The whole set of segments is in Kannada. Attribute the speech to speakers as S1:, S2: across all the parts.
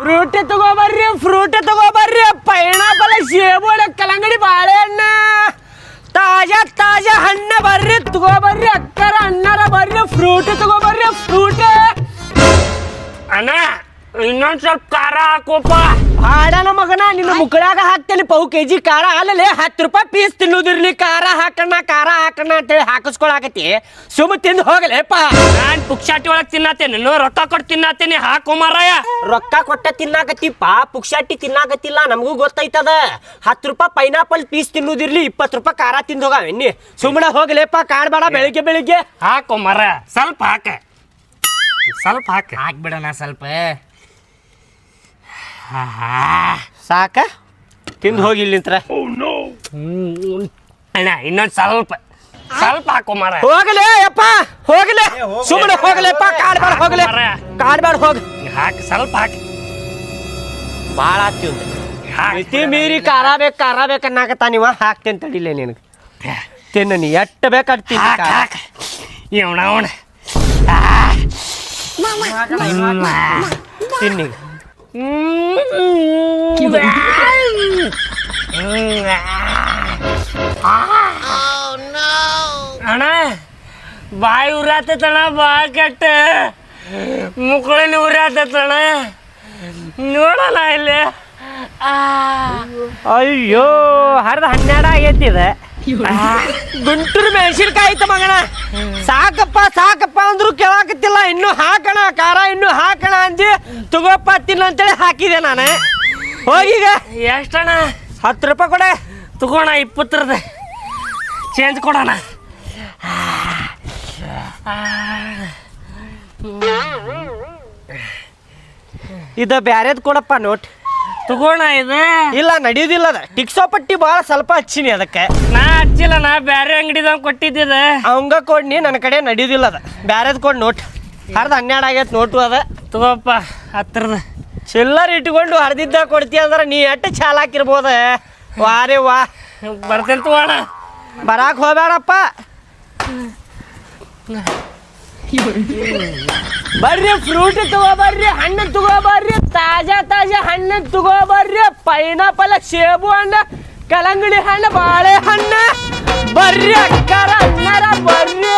S1: ಫ್ರೂಟ್ ತಗೋಬರ್ರಿ ಪೈನಾಪಲ್ ಸೇಬು ಕಲ್ಲಂಗಡಿ ಬಾಳೆಹಣ್ಣ ತಾಜಾ ಹಣ್ಣ ಬರ್ರಿ ತಗೋಬರ್ರಿ ಅಕ್ಕರ ಅಣ್ಣರ ಬರ್ರಿ ಫ್ರೂಟ್ ತಗೋಬರ್ರಿ ಫ್ರೂಟ್
S2: ಅಣ್ಣ ಇನ್ನೊಂದ್ ಸ್ವಲ್ಪ ಖಾರ ಹಾಕೋಪ
S1: ಹಾಡನ ಮಗನ ನಿನ್ನ ಮುಕ್ಕಳಾಗ ಹಾಕ್ತೇನೆ ಪಾವು ಕೆಜಿ ಖಾರ ಅಲ್ಲೇ 10 ರೂಪಾಯಿ ಪೀಸ್ ತಿನ್ನೋದಿರ್ಲಿ ಖಾರ ಹಾಕಣ ಅಂತೇಳಿ ಹಾಕಿಸ್ಕೊಳಕತಿ ಸುಮ್ಮ ತಿಂದು ಹೋಗಲೇಪ
S2: ನಾನ್ ಪುಕ್ಷಾಟಿ ಒಳಗ್ ತಿನ್ನತ್ತೇನೆ ರೊಕ್ಕ ಕೊಟ್ಟು ತಿನ್ನತ್ತೇನೆ ಹಾಕೋ ಮಾರಾಯ
S1: ರೊಕ್ಕ ಕೊಟ್ಟ ತಿನ್ನಾಕತ್ತಿಪ್ಪ ಪುಕ್ಷಾಟಿ ತಿನ್ನಾಕತ್ತಿಲ್ಲ ನಮಗೂ ಗೊತ್ತೈತದ 10 ರೂಪಾಯಿ ಪೈನಾಪಲ್ ಪೀಸ್ ತಿನ್ನೋದಿರ್ಲಿ 20 ರೂಪಾಯಿ ಖಾರ ತಿಂದು ಹೋಗವೆನ್ನಿ ಸುಮ್ಮನೆ ಹೋಗಲೇಪ ಕಾಡ್ಬೇಡ ಬೆಳಿಗ್ಗೆ
S2: ಹಾಕೋ ಮಾರಾಯ ಸ್ವಲ್ಪ ಹಾಕ್ಬಿಡಣ ಸ್ವಲ್ಪ
S1: ಸಾಕ ತಿಂದು ಹೋಗಿ ಇಲ್ಲಿಂತ್ರ
S2: ಅಣ್ಣ ಇನ್ನೊಂದು ಸ್ವಲ್ಪ ಹಾಕೋ ಮಾರಾಯ
S1: ಹೋಗಲೇ ಅಪ್ಪ ಹೋಗಲೇ ಸುಮ್ಮನೆ ಹೋಗಲೇಪ್ಪ ಕಾಡ್ಬೇಡ ಹೋಗ
S2: ಹಾಕಿ ಸ್ವಲ್ಪ ಹಾಕಿ
S1: ಭಾಳ ಆಗ್ತೀವಿ ಮೀರಿ ಖಾರ ಬೇಕನ್ನಾಕತ್ತ ನೀವ ಹಾಕ್ತೇನೆ ತಡಿಲೇ ನಿನಗೆ ತಿನ್ನ ನೀ ಎಟ್ಟು ಬೇಕಾಗ್ತೀನಿ
S2: ಇವಣ
S1: ತಿನ್ನಿ
S2: ಅಣ್ಣ ಬಾಯಿ ಉರಾತಣ್ಣ ಬಾ ಕೆಟ್ಟ ಮುಕ್ಕಳಿನ ಉರಾತಣ್ಣ ನೋಡೋಣ ಇಲ್ಲಿ
S1: ಅಯ್ಯೋ ಹರಿದ 12 ಆಗೈತಿದೆ ಗುಂಟೂರು ಮೆಣಸಿನ್ಕಾಯಿ ಐತ ಮಗನ ಸಾಕಪ್ಪ ಅಂದ್ರು ಕೇಳಾಕತ್ತಿಲ್ಲ ಇನ್ನು ಹಾಕಣ ಖಾರ ಇನ್ನು ಹಾಕಣ ಅಂದಿ ತಗೋಪ್ಪ ತಿನ್ನ ಅಂತೇಳಿ ಹಾಕಿದೆ ನಾನು ಹೋಗೀಗ
S2: ಎಷ್ಟಣ್ಣ
S1: 10 ರೂಪಾಯಿ ಕೊಡೆ
S2: ತಗೋಣ 20 ಚೇಂಜ್ ಕೊಡೋಣ
S1: ಇದು ಬ್ಯಾರೇದ್ ಕೊಡಪ್ಪ ನೋಟ್
S2: ತಗೋಣ ಇದು
S1: ಇಲ್ಲ ನಡೆಯುವುದಿಲ್ಲ ಅದ ಟಿಕ್ಸೋ ಪಟ್ಟಿ ಭಾಳ ಸ್ವಲ್ಪ ಹಚ್ಚಿನಿ ಅದಕ್ಕೆ
S2: ನಾ ಹಚ್ಚಿಲ್ಲ ನಾ ಬೇರೆ ಅಂಗಡಿದಾಗ ಕೊಟ್ಟಿದ್ದ
S1: ಅವಂಗ ಕೊಡ್ನಿ ನನ್ನ ಕಡೆ ನಡೆಯುವುದಿಲ್ಲ ಅದ ಬ್ಯಾರೇದ್ ಕೊಡ್ ನೋಟ್ ಹರಿದ 12 ಆಗೈತೆ ನೋಟು ಅದ
S2: ತಗೋಪ್ಪ 10
S1: ಚಿಲ್ಲರ್ ಇಟ್ಕೊಂಡು ಹರಿದಿದ್ದ ಕೊಡ್ತೀಯ ಅಂದ್ರೆ ನೀ ಎಟ್ಟು ಚಾಲಾಕಿರ್ಬೋದ ವಾರೇ ವಾ
S2: ಬರ್ತೇನೆ ತಗೋಣ
S1: ಬರಾಕ್ ಹೋಗ್ಬೇಡಪ್ಪ ಬರ್ರಿ ಫ್ರೂಟ್ ತಗೋಬರ್ರಿ ಹಣ್ಣು ತಗೋಬರ್ರಿ ತಾಜಾ ಹಣ್ಣು ತಗೋಬರ್ರಿ ಪೈನಾಪಲ್ ಸೇಬು ಹಣ್ಣು ಕಲ್ಲಂಗಡಿ ಹಣ್ಣು ಬಾಳೆಹಣ್ಣು ಬರ್ರಿ ಅಕ್ಕರ ಅಣ್ಣರ ಬರ್ರಿ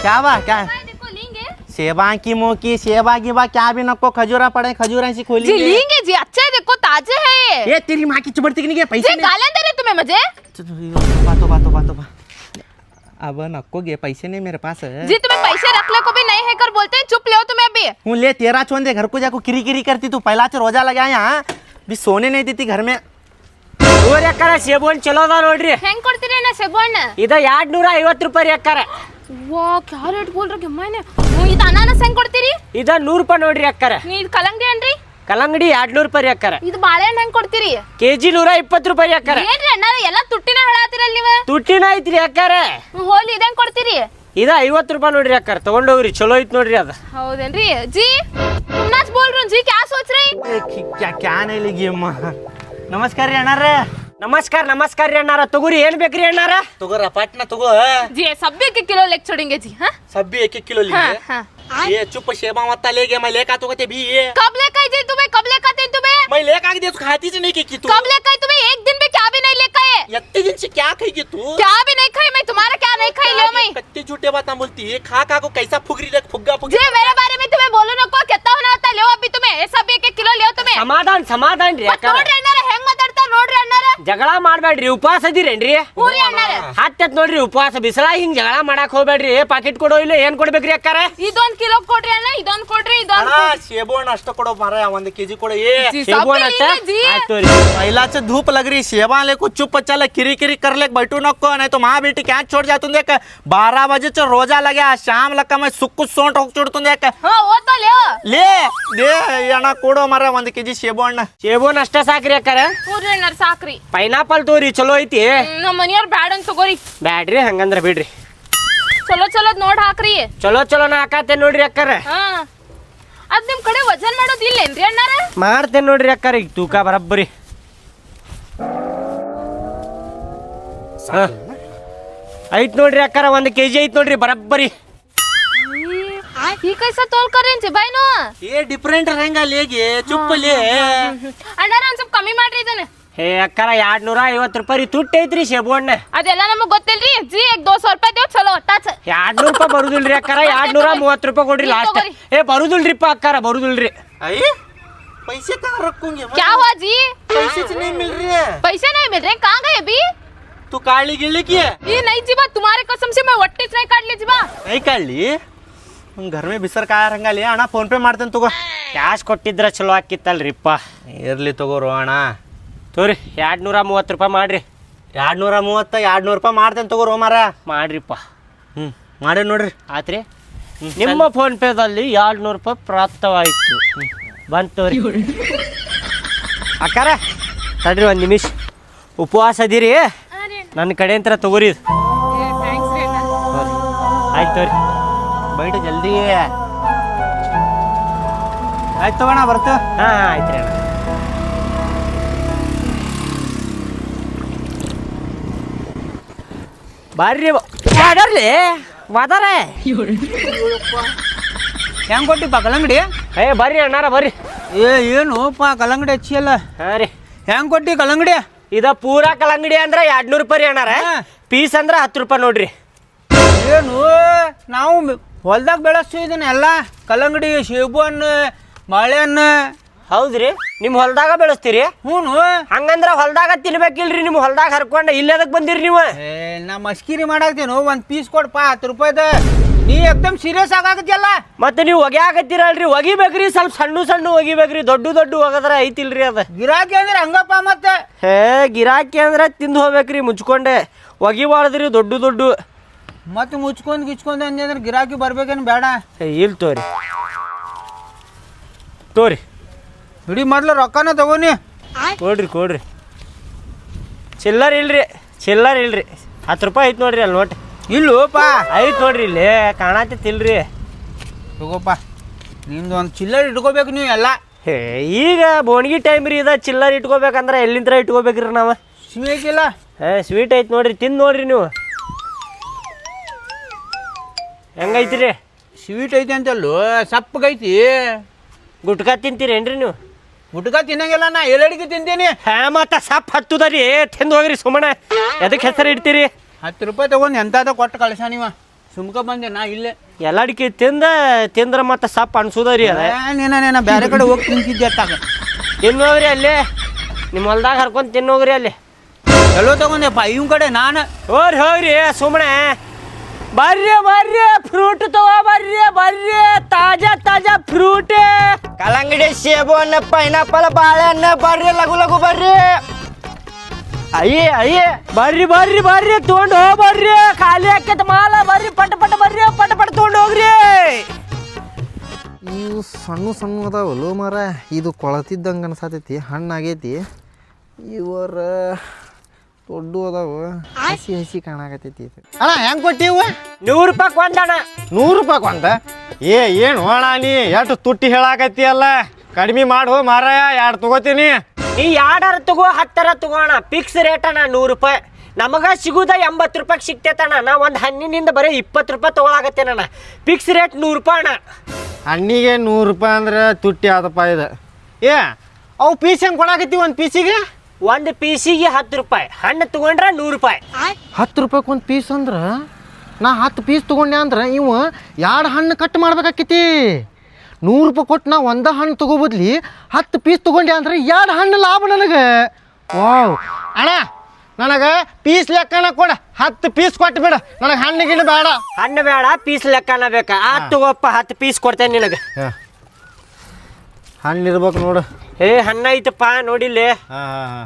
S3: क्या सेबा की मोकी सेबा की बा क्या भी नको खजूरा पड़े खजूरा सी खोली
S4: जी लेंगे जी अच्छा है देखो ताजे है
S3: ये तेरी माँ की चुबड़ती नहीं पैसे
S4: गालियां दे रहे तुम्हें मुझे
S3: बातो अब नको गे पैसे नहीं मेरे पास
S4: जी तुम्हें पैसे रखने को भी नहीं है कर बोलते हैं चुप ले तुम्हें अभी
S3: हूँ ले तेरा छोंदे घर को जाको किरी करती तू पहला से रोजा लगा यहाँ भी सोने नहीं देती घर में
S1: ಅಕ್ಕರ ಸೇಬು ಹಣ್ಣು ಚಲೋ ಅದ ನೋಡ್ರಿ
S4: ಹೆಂಗ್ ಕೊಡ್ತೀರಿ ಅಣ್ಣ ಸೇಬು ಹಣ್ಣು
S1: ಇದ 250 ರೂಪಾಯಿ ಅಕ್ಕರ
S4: ವಾ ಕ್ಯಾ ರೇಟ್ ಬೋಲ್ ರहे मैंने ಇದು ಅನಾನಸ್ ಹೆಂಗ್ ಕೊಡ್ತೀರಿ
S1: ಇದ 100 ರೂಪಾಯಿ ನೋಡ್ರಿ ಅಕ್ಕರ
S4: ಇದು ಕಲ್ಲಂಗಡಿ ಅನ್ರಿ
S1: ಕಲ್ಲಂಗಡಿ 200 ರೂಪಾಯಿ ಅಕ್ಕರ
S4: ಇದು ಬಾಳೆಹಣ್ಣು ಹೆಂಗ್ ಕೊಡ್ತೀರಿ
S1: ಕೆಜಿ 120 ರೂಪಾಯಿ ಅಕ್ಕರ
S4: ಏನ್ರಿ ಅಣ್ಣ ಎಲ್ಲ ತುಟ್ಟಿನ ಹೇಳಾತಿರಲ್ಲ ನೀವು
S1: ತುಟ್ಟಿನ ಐತ್ರಿ ಅಕ್ಕರ
S4: ಹೋಲಿ ಇದು ಹೆಂಗ್ ಕೊಡ್ತೀರಿ
S1: ಇದ 50 ರೂಪಾಯಿ ನೋಡ್ರಿ ಅಕ್ಕರ ತಗೊಂಡೋಗ್ರಿ ಚಲೋ ಐತ್ ನೋಡ್ರಿ ಅದ
S4: ಹೌದೇನ್ರಿ ಜಿ तुमनाच बोल रही हूं जी क्या सोच रही
S3: क्या नहीं लगी अम्मा नमस्कार ರೀ ಅಣ್ಣಾರೇ
S1: ನಮಸ್ಕಾರ ರೀ ಅಣ್ಣಾರ ತಗೋರಿ ಏನ್ ಬೇಕ್ರಿ ಅಣ್ಣಾರ
S3: तगो पटना तगो
S4: जी सब्जी के किलो लेके छोड़ेंगे जी हाँ
S3: सब्जी 1 किलो लिए
S4: हाँ
S3: ये चुप सेबा मत ले गया मैं लेका तो कहते भी ये
S4: कब लेकर जी तुम्हें कब लेकर थे तुम्हें
S3: मैं लेका के दे खाती से नहीं की तू
S4: कब लेकर तुम्हें एक दिन भी क्या भी नहीं लेकर है
S3: इतने दिन से क्या खाएगी तू
S4: क्या भी नहीं खाई मैं तुम्हारा क्या नहीं खाई ले मैं
S3: कत्ती झूठे बात बोलती है खा को कैसा फुगरी रख फुग्गा
S4: जी मेरे बारे में तुम्हें बोलो ना को कितना होना होता ले अभी तुम्हें ये सब 1 किलो ले तुम्हें
S1: ಸಮಾಧಾನ ರೀ ಅಕ್ಕರ
S4: ನೋಡ್ರಿ ಅಣ್ಣಾರ ಹೆಂಗ್ ಮಾತಾಡ್ತಾ ನೋಡ್ರಿ ಅಣ್ಣಾರ
S1: ಜಗಳ ಮಾಡ್ಬೇಡ್ರಿ ಉಪವಾಸ ಅದಿರೇನ್ರಿ
S4: ಊರಿ ಅಣ್ಣಾರ
S1: ಹತ್ತತ್ ನೋಡ್ರಿ ಉಪವಾಸ ಬಿಸಿಲ ಹಿಂಗ್ ಜಗಳ ಮಾಡಕ್ ಹೋಗ್ಬೇಡ್ರಿ ಪಾಕೆಟ್ ಕೊಡೋ ಇಲ್ಲ ಏನ್ ಕೊಡ್ಬೇಕ್ರಿ ಅಕ್ಕಾರ
S4: ಇದೊಂದ್ ಕಿಲೋ ಕೊಡ್ರಿ ಅಣ್ಣ ಇದೊಂದ್ ಕೊಡ್ರಿ ಇದೊಂದ್
S3: सेबो अष्ट कोड़ो मारा 1 केजी कोड़ो ये
S1: ಸೇಬು ಅಷ್ಟ ಆಯ್ತು ರೀ
S3: पहिला से धूप लग रही सेबा ले को चुप चल किरी कर ले बैठू नको नहीं तो माँ बेटी क्या छोड़ जातु देख 12 बजे से रोजा लगे शाम लक्का मैं सुक्कु सोंट होग चुड़तु देख
S4: हां वो तो ले
S3: दे अಣ್ಣ कोड़ो मारा 1 केजी सेबो अಣ್ಣ
S1: ಸೇಬು ಅಷ್ಟ ಸಾಕ್ರಿ ಅಕ್ಕಾರ
S4: ಊರಿ ಅಣ್ಣಾರ ಸಾಕ್ರಿ
S1: ಪೈನಾಪಲ್ ತೋರಿ ಚಲೋ ಐತಿ
S4: ನಮ್ಮ ಮನೆಯವ್ರ ಬ್ಯಾಡ್ ಅಂತ ತಗೋರಿ
S1: ಬ್ಯಾಡ್ರಿ ಹಂಗಂದ್ರ ಬಿಡ್ರಿ
S4: ಚಲೋ ನೋಡ್ ಹಾಕ್ರಿ
S1: ಚಲೋ ಹಾಕತ್ತೆ ನೋಡ್ರಿ ಅಕ್ಕಾರ
S4: ಹಾ ಅದ್ ನಿಮ್ ಕಡೆ ವಜನ್ ಮಾಡೋದು ಇಲ್ಲೇನ್ರಿ ಅಣ್ಣಾರ
S1: ಮಾಡ್ತೇನೆ ನೋಡ್ರಿ ಅಕ್ಕಾರ ಈಗ ತೂಕ ಬರಬ್ಬರಿ ಐತ್ ನೋಡ್ರಿ ಅಕ್ಕಾರ 1 ಕೆಜಿ ಐತ್ ನೋಡ್ರಿ ಬರಬ್ಬರಿ
S4: ಈಗ पैसा तोल करें भाई नो
S3: ಏ ಡಿಫ್ರೆಂಟ್ ರಂಗ ಲೇಗಿ ಚುಪ್ಪಲಿ
S4: ಅಣ್ಣಾರ ಒಂದ್ ಸ್ವಲ್ಪ ಕಮ್ಮಿ ಮಾಡ್ರಿ ಇದನ್ನ
S1: ಹೇ ಅಕ್ಕಾರ 250 ರೂಪಾಯಿ ತುಟ್ಟಿ ಐತ್ರಿ ಸೇಬು ಹಣ್ಣು
S4: ಅದೆಲ್ಲ ನಮಗ್ ಗೊತ್ತಿಲ್ರಿ ಜಿ 200 ರೂಪಾಯಿ ದೇವ್ ಚಲೋ ಟಚ್
S1: 200 ರೂಪಾಯಿ ಬರುದಿಲ್ರಿ ಅಕ್ಕಾರ 230 ರೂಪಾಯಿ ಕೊಡ್ರಿ ಲಾಸ್ಟ್ ಏ ಬರುದಿಲ್ರಿಪ್ಪ ಅಕ್ಕಾರ ಬರುದಿಲ್ರಿ
S3: ಅಯ್ಯ पैसे कहाँ रखूंगे
S4: क्या हुआ जी
S3: पैसे से नहीं मिल रही है
S4: पैसे नहीं मिल रहे कहाँ गए अभी
S3: तू काली गिल्ली की है
S4: ये नहीं जीवा तुम्हारे कसम से मैं वट्टी नहीं काट ली जीवा
S3: नहीं काट ली घर में बिसर का ರಂಗ ಲಿ ಅಣ್ಣ ಫೋನ್ ಪೇ ಮಾಡ್ತೇನೆ ತಗೋ
S1: ಕ್ಯಾಶ್ ಕೊಟ್ಟಿದ್ರ ಚಲೋ ಆಕಿತ್ತಲ್ರಿಪ್ಪ
S3: ಇರ್ಲಿ ತಗೋರು ಅಣ್ಣ
S1: ತೋರಿ 230 ರೂಪಾಯಿ ಮಾಡ್ರಿ
S3: 230 200 ರೂಪಾಯಿ ಮಾಡ್ತೇನೆ ತಗೋರು ಮಾರ
S1: ಮಾಡ್ರಿಪ್ಪ
S3: ಮಾಡಿ ನೋಡ್ರಿ
S1: ಆತ್ರಿ ನಿಮ್ಮ ಫೋನ್ ಪೇದಲ್ಲಿ 200 ರೂಪಾಯಿ ಪ್ರಾಪ್ತವಾಯಿತು ಬಂತೋರಿ ಅಕ್ಕಾರ ತಡ್ರಿ ಒಂದು ನಿಮಿಷ ಉಪವಾಸ ಅದೀರಿ ನನ್ನ ಕಡೆ ಅಂತ ತಗೋರಿ ಆಯ್ತು ತೋರಿ
S3: ಬೈಟ್ ಜಲ್ದಿ ಆಯ್ತು ತಗೋಣ ಬರ್ತು
S1: ಹಾಂ ಆಯ್ತು ರೀ ಅಣ್ಣ ಬರ್ರಿ ವಾದರ್ಲಿ ವಾದಾರೆ
S3: ಹೆಂಗ್ ಕೊಟ್ಟಿಪ್ಪ ಕಲ್ಲಂಗಡಿ
S1: ಏ ಬರ್ರಿ ಅಣ್ಣಾರ ಬರ್ರಿ
S3: ಏನೋಪ್ಪ ಕಲ್ಲಂಗಡಿ ಹಚ್ಚಿಯಲ್ಲ
S1: ಹಾಂ ರೀ
S3: ಹೆಂಗ್ ಕೊಟ್ಟಿ ಕಲ್ಲಂಗಡಿ
S1: ಇದ ಪೂರಾ ಕಲ್ಲಂಗಡಿ ಅಂದ್ರೆ 200 ರೂಪಾಯಿ ರೀ ಅಣ್ಣಾರ ಪೀಸ್ ಅಂದ್ರೆ 10 ರೂಪಾಯಿ ನೋಡ್ರಿ
S3: ಏನು ನಾವು ಹೊಲ್ದಾಗ ಬೆಳೆಸ್ತೀವಿ ಇದನ್ನೆಲ್ಲ ಕಲ್ಲಂಗಡಿ ಸೇಬು ಹಣ್ಣು ಬಾಳೆಹಣ್ಣು
S1: ಹೌದ್ರಿ ನಿಮ್ಮ ಹೊಲ್ದಾಗ ಬೆಳೆಸ್ತೀರಿ
S3: ಹ್ಞೂ
S1: ಹಂಗಂದ್ರ ಹೊಲ್ದಾಗ ತಿನ್ಬೇಕಿಲ್ರಿ ನಿಮ್ಮ ಹೊಲ್ದಾಗ ಹರ್ಕೊಂಡು ಇಲ್ಲಿ ಅದಕ್ಕೆ ಬಂದಿರಿ ನೀವು
S3: ನಾ ಮಸ್ಕಿರಿ ಮಾಡಾಕ್ತೇನು ಒಂದು ಪೀಸ್ ಕೊಡಪ್ಪ 10 ರೂಪಾಯಿದ ನೀ ಎಕ್ದಮ್ ಸೀರಿಯಸ್ ಆಗಾಕತ್ತಿಯಲ್ಲ
S1: ಮತ್ತೆ ನೀವು ಒಗ್ಯಾಕತ್ತೀರಲ್ರಿ ಒಗಿಬೇಕ್ರಿ ಸ್ವಲ್ಪ ಸಣ್ಣ ಸಣ್ಣ ಒಗಿಬೇಕ್ರಿ ದೊಡ್ಡ ದೊಡ್ಡ ಒಗದ್ರ ಐತಿಲ್ರಿ ಅದ
S3: ಗಿರಾಕಿ ಅಂದ್ರೆ ಹಂಗಪ್ಪ ಮತ್ತೆ
S1: ಹೇ ಗಿರಾಕಿ ಅಂದ್ರೆ ತಿಂದು ಹೋಗ್ಬೇಕ್ರಿ ಮುಚ್ಕೊಂಡೆ ಒಗಿಬಾರ್ದ್ರಿ ದೊಡ್ಡ ದೊಡ್ಡ
S3: ಮತ್ತೆ ಮುಚ್ಕೊಂಡು ಗಿಚ್ಕೊಂಡು ಅಂದ್ರೆ ಗಿರಾಕಿ ಬರ್ಬೇಕೇನು ಬೇಡ
S1: ಇಲ್ಲ ತೋರಿ ತೋರಿ
S3: ಹಿಡಿ ಮೊದ್ಲು ರೊಕ್ಕನ ತಗೋನಿ
S1: ಕೊಡ್ರಿ ಕೊಡ್ರಿ ಚಿಲ್ಲರ್ ಇಲ್ರಿ 10 ರೂಪಾಯಿ ಐತಿ ನೋಡ್ರಿ ಅಲ್ಲಿ ನೋಟ್
S3: ಇಲ್ಲೋಪ
S1: ಐತಿ ನೋಡ್ರಿ ಇಲ್ಲಿ ಕಾಣತಿಲ್ರಿ
S3: ತಗೋಪ್ಪ ನಿಮ್ದು ಒಂದು ಚಿಲ್ಲರ್ ಇಟ್ಕೋಬೇಕು ನೀವು ಎಲ್ಲ
S1: ಹೇ ಈಗ ಬೋಣಿಗೆ ಟೈಮ್ ರೀ ಇದ ಚಿಲ್ಲರ್ ಇಟ್ಕೋಬೇಕಂದ್ರೆ ಎಲ್ಲಿಂದ ಇಟ್ಕೋಬೇಕ್ರಿ ನಾವು
S3: ಸ್ವೀಟ್ ಇಲ್ಲ
S1: ಸ್ವೀಟ್ ಐತಿ ನೋಡ್ರಿ ತಿಂದು ನೋಡ್ರಿ ನೀವು ಹೆಂಗೈತ್ರಿ
S3: ಸ್ವೀಟ್ ಐತಿ ಅಂತಲ್ಲೋ ಸಪ್ಪಗೈತಿ
S1: ಗುಟ್ಕಾ ತಿಂತೀರೇನ್ರಿ ನೀವು
S3: ಗುಟ್ಕ ತಿನ್ನಂಗಿಲ್ಲ ನಾ ಎಲ್ಲಡಿಗೆ ತಿಂತೀನಿ
S1: ಹಾ ಮತ್ತ ಸಪ್ ಹತ್ತುದರಿ ತಿಂದು ಹೋಗ್ರಿ ಸುಮ್ಮನೆ ಎದಕ್ಕೆ ಹೆಸರು ಇಡ್ತೀರಿ
S3: 10 ರೂಪಾಯಿ ತಗೊಂಡು ಎಂತಾದ ಕೊಟ್ಟು ಕಳ್ಸ ನೀವ ಸುಮ್ಕ ಬಂದೆ ನಾ ಇಲ್ಲೇ
S1: ಎಲ್ಲಡಿಕೆ ತಿಂದ್ರೆ ಮತ್ತೆ ಸಪ್ ಅನ್ಸುದರಿ ಅದ
S3: ನೀನ ಬೇರೆ ಕಡೆ ಹೋಗಿ ತಿಂತಿದ್ದೆ ಅತ್ತಾಗ
S1: ತಿನ್ನೋಗ್ರಿ ಅಲ್ಲಿ ನಿಮ್ಮ ಹೊಲ್ದಾಗ ಹರ್ಕೊಂಡು ತಿನ್ನೋಗ್ರಿ ಅಲ್ಲಿ
S3: ಎಲ್ಲೋ ತಗೊಂಡೆಪ್ಪ ಇವ್ ಕಡೆ ನಾನು
S1: ಹೋಗ್ರಿ ಸುಮ್ಮನೆ ಬರ್ರಿ ಫ್ರೂಟ್ ತಗೋ ಬರ್ರಿ ತಾಜಾ ಫ್ರೂಟ್ ಕಲ್ಲಂಗಡಿ ಸೇಬು ಹಣ್ಣು ಪೈನಾಪಲ್ ಬಾಳೆಹಣ್ಣು ಬರ್ರಿ ಲಗು ಬರ್ರಿ ಅಯ್ಯೇ ಬರ್ರಿ ತೊಗೊಂಡು ಬರ್ರಿ ಖಾಲಿ ಆಕೈತೆ ಮಾಲ ಬರ್ರಿ ಪಟ ಬರ್ರಿ ಪಟ ತೊಗೊಂಡು ಹೋಗ್ರಿ
S5: ಇವು ಸಣ್ಣ ಅದಾವಲ್ಲ ಮರ ಇದು ಕೊಳತಿದ್ದಂಗೆ ಅನ್ಸತೈತಿ ಹಣ್ಣಾಗೈತಿ ಇವರ ದೊಡ್ಡ ಅದಾವ ಹಸಿ ಕಾಣಾಕತೈತಿ
S3: ಅಣ್ಣ ಹೆಂಗ್ ಕೊಟ್ಟಿವು
S1: 100 ರೂಪಾಯಿ ಕೊಂದಣ್ಣ
S5: 100 ರೂಪಾಯಿ ಅಂತ ಏನು ಅಣ್ಣ ನೀ ಎಷ್ಟು ತುಟ್ಟಿ ಹೇಳಾಕತ್ತಿ ಕಡಿಮೆ ಮಾಡು ಮಾರಾಯ 2 ತಗೋತೀನಿ
S1: ನೀ 2 ತಗೋ 10 ತಗೋಣ ಫಿಕ್ಸ್ ರೇಟ್ ಅಣ್ಣ 100 ರೂಪಾಯಿ ನಮಗ ಸಿಗುದ 80 ರೂಪಾಯಿ ಸಿಗ್ತೈತಣ್ಣ ನಾ ಒಂದು ಹಣ್ಣಿನಿಂದ ಬರೀ 20 ರೂಪಾಯಿ ತಗೊಳಕತ್ತೇನಣ್ಣ ಫಿಕ್ಸ್ ರೇಟ್ 100 ರೂಪಾಯಿ ಅಣ್ಣ
S5: ಹಣ್ಣಿಗೆ 100 ರೂಪಾಯಿ ಅಂದ್ರೆ ತುಟ್ಟಿ ಆದಪ್ಪ ಇದು ಅವು ಪೀಸ್ ಹೆಂಗೆ ಕೊಡಾಕತ್ತಿ ಒಂದು ಪೀಸಿಗೆ
S1: ಒಂದು ಪೀಸಿಗೆ 10 ರೂಪಾಯಿ ಹಣ್ಣು ತಗೊಂಡ್ರೆ 100 ರೂಪಾಯಿ
S5: 10 ರೂಪಾಯಿ ಒಂದು ಪೀಸ್ ಅಂದ್ರೆ ನಾ 10 ಪೀಸ್ ತೊಗೊಂಡೆ ಅಂದ್ರೆ ಇವು 2 ಹಣ್ಣು ಕಟ್ ಮಾಡ್ಬೇಕಾಕೈತಿ 100 ರೂಪಾಯಿ ಕೊಟ್ಟು ನಾ ಒಂದು ಹಣ್ಣು ತಗೋಬದ್ಲಿ 10 ಪೀಸ್ ತೊಗೊಂಡೆ ಅಂದ್ರೆ 2 ಹಣ್ಣು ಲಾಭ ನನಗೆ ವಾವ್ ಅಣ್ಣ ನನಗೆ ಪೀಸ್ ಲೆಕ್ಕನ ಕೊಡ 10 ಪೀಸ್ ಕೊಟ್ಟು ಬಿಡ ನನಗೆ ಹಣ್ಣಿಗಿನ ಬೇಡ
S1: ಹಣ್ಣು ಬೇಡ ಪೀಸ್ ಲೆಕ್ಕನ ಬೇಕಾ ತಗೋಪ್ಪ 10 ಪೀಸ್ ಕೊಡ್ತೇನೆ ನಿನಗೆ
S5: ಹಣ್ಣು ಇರ್ಬೇಕು ನೋಡು
S1: ಹಣ್ಣು ಐತಪ್ಪ ನೋಡಿಲ್ಲಿ
S5: ಹಾಂ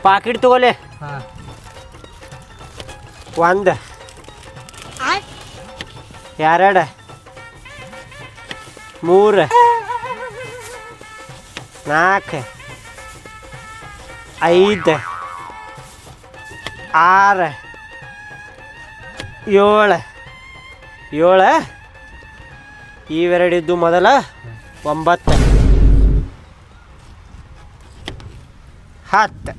S1: ಪಾಕಿಟ್ ತಗೋಲೆ 1 2 3 4 5 6 7 7 ಇವೆರಡಿದ್ದು ಮೊದಲ 9 10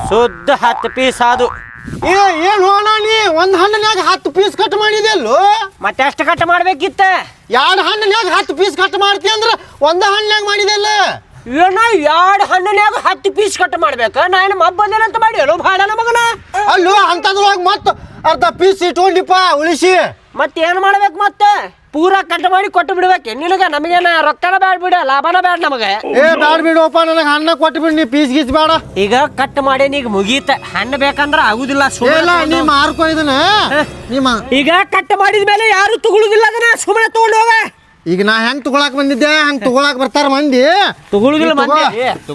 S1: ಶುದ್ಧ 10 ಪೀಸ್ ಅದು.
S5: ಏನು ಅಣ್ಣ ನೀ ಒಂದು ಹಣ್ಣಿನಾಗ 10 ಪೀಸ್ ಕಟ್ ಮಾಡಿದೆ ಅಲ್ಲೋ.
S1: ಮತ್ತೆ ಎಷ್ಟು ಕಟ್ ಮಾಡ್ಬೇಕಿತ್ತ?
S5: 2 ಹಣ್ಣಿನಾಗ 10 ಪೀಸ್ ಕಟ್ ಮಾಡ್ತಿ ಅಂದ್ರೆ ಒಂದು ಹಣ್ಣಿನಾಗ ಮಾಡಿದೆಲ್ಲ.
S1: ಏನ 2 ಹಣ್ಣಿನಾಗ 10 ಪೀಸ್ ಕಟ್ ಮಾಡ್ಬೇಕ? ನಾ ಏನು ಮಬ್ಬಂದೇನಂತ ಮಾಡಿ ಅಲ್ಲೋ ಭಾಳ ಮಗನ.
S5: ಅಲ್ಲೋ ಅಂಥದ್ರೊಳಗೆ ಮತ್ತೆ ಅರ್ಧ ಪೀಸ್ ಇಟ್ಕೊಂಡಿಪ್ಪ ಉಳಿಸಿ.
S1: ಮತ್ತೆ ಏನು ಮಾಡ್ಬೇಕು ಮತ್ತೆ? ಪೂರಾ ಕಟ್ ಮಾಡಿ ಕೊಟ್ಟು ಬಿಡ್ಬೇಕು ನಿನಗೆ. ನಮಗೇನ ರೊಕ್ಕನ ಬ್ಯಾಡ ಬಿಡ, ಲಾಭನ ಬ್ಯಾಡ ನಮಗೆ.
S5: ಬ್ಯಾಡ ಬಿಡಪ್ಪ, ನನಗೆ ಹಣ್ಣ ಕೊಟ್ಟು ಬಿಡಿ, ನೀ ಪೀಸ್ ಗೀಸ್ ಬೇಡ.
S1: ಈಗ ಕಟ್ ಮಾಡಿ ಈಗ ಮುಗೀತ. ಹಣ್ಣು ಬೇಕಂದ್ರ ಆಗುದಿಲ್ಲ.
S5: ನೀ ಮಾರ್ಕೊ ಇದನ್ನ.
S1: ಈಗ ಕಟ್ ಮಾಡಿದ ಮೇಲೆ ಯಾರು ತಗೊಳುದಿಲ್ಲ ಅದನ್ನ, ಸುಮ್ಮನೆ ತಗೊಂಡು ಹೋಗ.
S5: ಈಗ ನಾ ಹೆಂಗ್ ತಗೊಳಕ್ ಬಂದಿದ್ದೆ ಹಂಗ್ ತಗೊಳಕ್ ಬರ್ತಾರ ಮಂದಿ.
S1: ತಗೊಳುದಿಲ್ಲ ಮಂದಿ.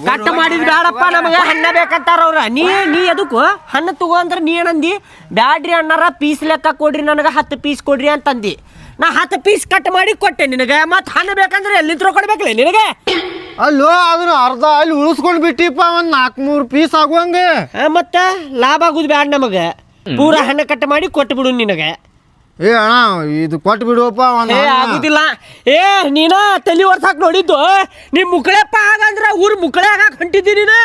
S1: ಕಟ್ ಮಾಡಿದ್ ಬ್ಯಾಡಪ್ಪ ನಮಗೆ, ಹಣ್ಣ ಬೇಕಂತಾರ ಅವ್ರ. ನೀ ಎದಕ್ಕೂ ಹಣ್ಣು ತಗೋ ಅಂದ್ರೆ ನೀ ಏನಂದಿ? ಬ್ಯಾಡ್ರಿ ಅಣ್ಣಾರ ಪೀಸ್ ಲೆಕ್ಕ ಕೊಡ್ರಿ, ನನಗೆ 10 ಪೀಸ್ ಕೊಡ್ರಿ ಅಂತಂದಿ. ನಾ 10 ಪೀಸ್ ಕಟ್ ಮಾಡಿ ಕೊಟ್ಟೆ ನಿನಗೆ. ಮತ್ತೆ ಹಣ್ಣು ಬೇಕಂದ್ರೆ ಎಲ್ಲಿಂತ್ರ ಕೊಡ್ಬೇಕಲ್ಲ ನಿನಗೆ?
S5: ಅಲ್ಲೋ ಅದನ್ನ ಅರ್ಧ ಅಲ್ಲಿ ಉಳಿಸ್ಕೊಂಡ್ ಬಿಟ್ಟಿಪ್ಪ, ಒಂದ್ 4-3 ಪೀಸ್ ಆಗುವಂಗ.
S1: ಮತ್ತೆ ಲಾಭ ಆಗುದು ಬ್ಯಾಡ ನಮಗೆ. ಪೂರಾ ಹಣ್ಣು ಕಟ್ ಮಾಡಿ ಕೊಟ್ಟು ಬಿಡು ನಿನಗೆ.
S5: ಅಣ್ಣ ಇದು ಕೊಟ್ಟು ಬಿಡುವಪ್ಪ.
S1: ಆಗುದಿಲ್ಲ. ನೀನ ತಲೆ ಒರ್ಸಾಕ್ ನೋಡಿದ್ದು ನೀ ಮುಕ್ಕಳೆಪ್ಪ ಆಗಂದ್ರ ಊರ್ ಮುಕ್ಕಳೆ ಆಗಾಕ್ ಹೊಂಟಿದ್ದೀನಿ.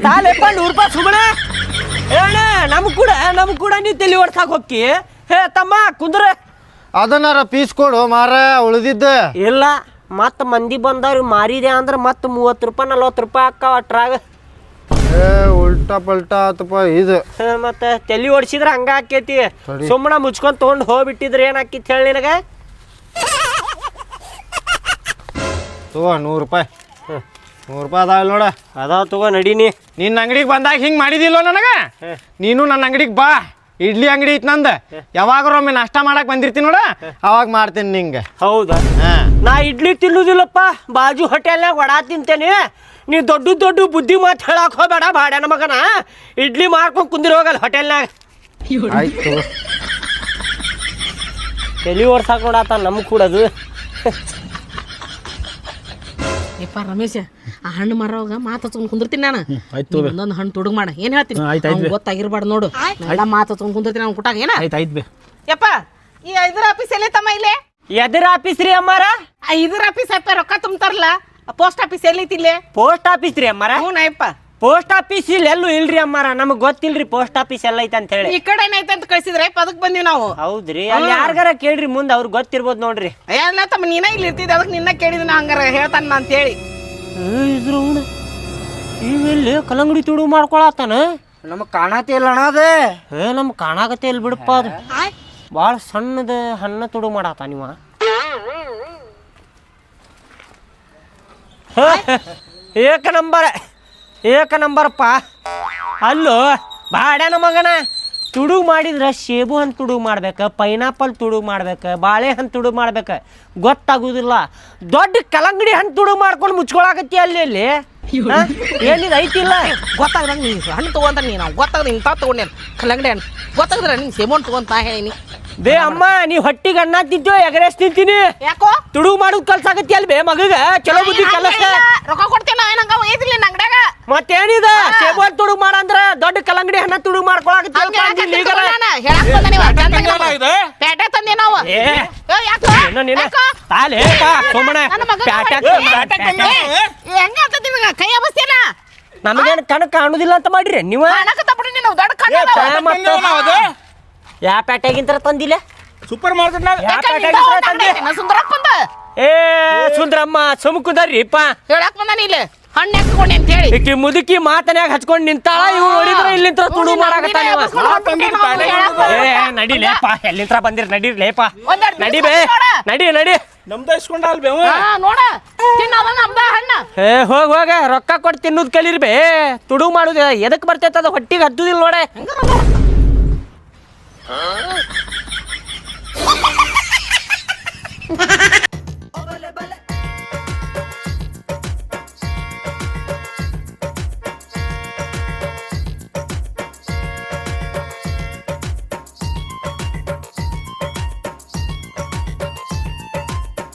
S1: ತಾಲೆಪ್ಪ 100 ರೂಪಾಯಿ ಸುಮ್ಮನೆ. ನಮ್ ಕೂಡ ನೀ ತಲೆ ಒರ್ಸಾಕ್ ಹೋಗಿ. ತಮ್ಮ ಕುಂದ್ರ
S5: ಅದನ್ನಾರ ಪೀಸ್ ಕೊಡು ಮಾರ ಉಳಿದಿದ್ದ.
S1: ಇಲ್ಲ ಮತ್ ಮಂದಿ ಬಂದವ್ರು ಮಾರಿದೆ ಅಂದ್ರ ಮತ್ 30 ರೂಪಾಯಿ 40 ರೂಪಾಯಿ ಅಕ್ಕಾವ ಅಟ್ರಾಗ.
S5: ಉಲ್ಟಾ ಪಲ್ಟಾ ಆತಪ್ಪ ಇದು.
S1: ಮತ್ತೆ ತಲೆ ಓಡಿಸಿದ್ರ ಹಂಗ ಆಕೇತಿ. ಸುಮ್ಮನೆ ಮುಚ್ಕೊಂಡ್ ತಗೊಂಡ್ ಹೋಗ್ಬಿಟ್ಟಿದ್ರೆ ಏನ್ ಆಕಿತ್ ಹೇಳಿ ನಿನಗೆ?
S5: ತಗೋ 100 ರೂಪಾಯಿ. 100 ರೂಪಾಯಿ ಅದಾವ ನೋಡ.
S1: ಅದಾವ ತಗೋ ನಡೀನಿ.
S5: ನಿನ್ನ ಅಂಗಡಿಗೆ ಬಂದಾಗ ಹಿಂಗೆ ಮಾಡಿದಿಲ್ಲೋ ನನಗೆ. ನೀನು ನನ್ನ ಅಂಗಡಿಗೆ ಬಾ. ಇಡ್ಲಿ ಅಂಗಡಿ ಐತ್ ನಂದು. ಯಾವಾಗ್ರೊಮ್ಮೆ ನಾಷ್ಟ ಮಾಡಕ್ ಬಂದಿರ್ತೀನಿ ನೋಡ, ಅವಾಗ ಮಾಡ್ತೀನಿ ನಿಂಗೆ.
S1: ಹೌದಾ? ನಾ ಇಡ್ಲಿ ತಿನ್ನುದಿಲ್ಲಪ್ಪ, ಬಾಜು ಹೋಟೆಲ್ನಾಗ ವಡಾ ತಿಂತೇನೆ. ನೀ ದೊಡ್ಡ ಬುದ್ಧಿ ಮಾತು ಹೇಳಕ್ ಹೋಗ್ಬೇಡ ಬಾಡ್ಯಾನ ಮಗನ. ಇಡ್ಲಿ ಮಾರ್ಕೊಂಡ್ ಕುಂದಿರ್ ಹೋಗಲ್ಲ ಹೋಟೆಲ್ನಾಗ.
S5: ಆಯ್ತು
S1: ತಲೆ ಓಡ್ಸಾಕ್ ನೋಡತ್ತ ನಮ್ಗೆ ಕೂಡದು.
S6: ಯಪ್ಪ ರಮೇಶ, ಆ ಹಣ್ಣು ಮಾರೋವಾಗ ಮಾತು ಹಚ್ಕೊಂಡ್ ಕುಂದಿರ್ತೀನಿ ನಾನು. ಒಂದೊಂದು ಹಣ್ಣು ತುಡುಗ್ ಮಾಡ ಏನ್ ಹೇಳ್ತೀನಿ ಗೊತ್ತಾಗಿರ್ಬಾರ್ದು ನೋಡು. ಎಲ್ಲ ಮಾತು ಹಚ್ಕೊಂಡ್ ಕುಂದಿರ್ತೀನಿ ಅವ್ನು ಕುಟಾಗ. ಏನ
S4: ಯಪ್ಪ ಈ 5 ಆಫೀಸ್ ಎಲ್ಲೇ ತಮ್ಮ ಇಲ್ಲೇ?
S1: ಎದರ ಆಫೀಸ್ ರೀ ಅಮ್ಮಾರ?
S4: 5 ಆಫೀಸ್ ಅಪ್ಪ ರೊಕ್ಕ ತುಂಬ್ತಾರಲ್ಲ, ಪೋಸ್ಟ್ ಆಫೀಸ್ ಎಲ್ಲೈತಿ ಇಲ್ಲೇ?
S1: ಪೋಸ್ಟ್ ಆಫೀಸ್ ರೀ ಅಮ್ಮಾರ?
S4: ಹ್ಞೂ ನಯಪ್ಪ.
S1: ಪೋಸ್ಟ್ ಆಫೀಸ್ ಇಲ್ಲಿ ಎಲ್ಲೂ ಇಲ್ರಿ ಅಮ್ಮಾರ, ನಮಗ್ ಗೊತ್ತಿಲ್ರಿ ಪೋಸ್ಟ್ ಆಫೀಸ್ ಎಲ್ಲ ಐತೆ ಅಂತ ಹೇಳಿ.
S4: ಈ ಕಡೆ ಏನೈತೆ ಅಂತ ಕಳ್ಸಿದ್ರೆ ಅದಕ್ಕೆ ಬಂದಿವಿ ನಾವು.
S1: ಹೌದ್ರಿ? ಅಲ್ಲಿ ಯಾರಿಗಾರ ಕೇಳ್ರಿ, ಮುಂದೆ ಅವ್ರಿಗೆ ಗೊತ್ತಿರ್ಬೋದು ನೋಡ್ರಿ.
S4: ಅಯ್ಯ ತಮ್ಮ ನೀನ ಇಲ್ಲಿ ಇರ್ತಿದ್ದೆ, ಅದಕ್ಕೆ ನಿನ್ನ ಕೇಳಿದ್ ನಾ ಹಂಗಾರ ಹೇಳ್ತಾನ ಅಂತ ಹೇಳಿ.
S1: ಇದ್ರು ಇವೆಲ್ಲಿ ಕಲ್ಲಂಗಡಿ ತುಡು ಮಾಡ್ಕೊಳತ್ತಾನ.
S5: ನಮಗ್ ಕಾಣತಿ ಇಲ್ಲ ಅಣ್ಣ ಅದೇ.
S1: ನಮ್ಗೆ ಕಾಣಾಕತ್ತೆ ಇಲ್ಲಿ ಬಿಡಪ್ಪ. ಅದು ಭಾಳ ಸಣ್ಣದ ಹಣ್ಣ ತುಡು ಮಾಡಾತ ನೀವ. ಏಕ ನಂಬರಪ್ಪ. ಅಲ್ಲೋ ಬಾಡ್ಯಾನ ಮಗನ, ತುಡು ಮಾಡಿದ್ರೆ ಸೇಬು ಹಣ್ಣು ತುಡು ಮಾಡ್ಬೇಕು, ಪೈನಾಪಲ್ ತುಡು ಮಾಡ್ಬೇಕು, ಬಾಳೆಹಣ್ಣು ತುಡು ಮಾಡ್ಬೇಕು. ಗೊತ್ತಾಗುದಿಲ್ಲ. ದೊಡ್ಡ ಕಲ್ಲಂಗಡಿ ಹಣ್ಣು ತುಡು ಮಾಡ್ಕೊಂಡು ಮುಚ್ಕೊಳಕತ್ತಿ ಅಲ್ಲಿ. ಏನಿದೆ ಐತಿಲ್ಲ?
S6: ಗೊತ್ತಾಗ್ದಂಗ ನೀನು ಹಣ್ಣು ತಗೊಂತ ನೀನು ಗೊತ್ತಾಗ್ದ ಇಂಥ ತಗೊಂಡೇನು ಕಲ್ಲಂಗಡಿ ಹಣ್ಣು ಗೊತ್ತಾಗದ್ರ ನೀನು ಸೇಬಣ್ಣು ತಗೊಂತ ಹೇಳಿ.
S1: ಬೇ ಅಮ್ಮ, ನೀ ಹೊಟ್ಟಿಗೆ ಅನ್ನ ತಿಂತೀವೋ ಎಗರೇಸ್ ತಿಂತೀನಿ?
S4: ಯಾಕೋ
S1: ತುಡು ಮಾಡೋದು ಕಲ್ಸಾಕತ್ತಿ ಅಲ್ಲಿ ಬೇ ಮಗಗ. ಚಲೋ ಬುದ್ಧಿ ಕಲಸ.
S4: ರೊಕ್ಕ ಕೊಡ್ತೇನ ಏನಂಗ ಒಯ್ದಿಲ್ಲ ನಂಗಡ್ಯಾಗ.
S1: ಮತ್ತೇನಿದ? ಸೇಬು ಹಣ್ಣು ತುಡು ಮಾಡಂದ್ರ ದೊಡ್ಡ ಕಲ್ಲಂಗಡಿ ಹಣ್ಣ ತುಡು ಮಾಡ್ಕೊಳಕತ್ತಿ.
S4: ಪೇಟೆ ತಂದೆ ನಾವು. ಕೈ ಅಬಸ್ತೇನ
S1: ನಮಗೇನು ಕಣಕ್ ಕಾಣುದಿಲ್ಲ ಅಂತ ಮಾಡ್ರಿ ನೀವು? ಯಾ ಪೇಟೆಗಿಂತ ತಂದಿಲ್ಲ?
S3: ಸೂಪರ್ ಮಾರ್ಕೆಟ್
S1: ಸುಂದ್ರಮ್ಮ ಸುಮ್ಕುದರ್ರಿಪ್ಪ.
S4: ಹೇಳಕ್ ಬಂದಾನ ಇಲ್ಲಿ ಹಣ್ಣು ಹಾಕೊಂಡೆ ಅಂತ ಹೇಳಿ.
S1: ಈಕಿ ಮುದುಕಿ ಮಾತನ್ಯಾಗ ಹಚ್ಕೊಂಡ್ ನಿಂತಾಳ. ಇವ್ ನೋಡಿದ್ರ ಇಲ್ಲಿಂತ್ರ ತುಡು ಮಾಡಾಕತ್ತ. ನಡಿಲೇಪ, ಎಲ್ಲಿಂತ್ರ ಬಂದಿರ್ ನಡಿರ್ಲೇಪ. ನಡಿ ಬೇ, ನಡಿ.
S3: ನಮ್ದ ಇಸ್ಕೊಂಡಲ್ ಬೇ
S4: ನೋಡ ನಮ್ದ ಹಣ್ಣ.
S1: ಹೋಗ ರೊಕ್ಕ ಕೊಟ್ಟು ತಿನ್ನೋದ್ ಕಲೀರಿ ಬೇ. ತುಡು ಮಾಡುದ ಎದಕ್ ಬರ್ತೈತ? ಅದ ಹೊಟ್ಟಿಗೆ ಹತ್ತುದಿಲ್ಲ ನೋಡೆ.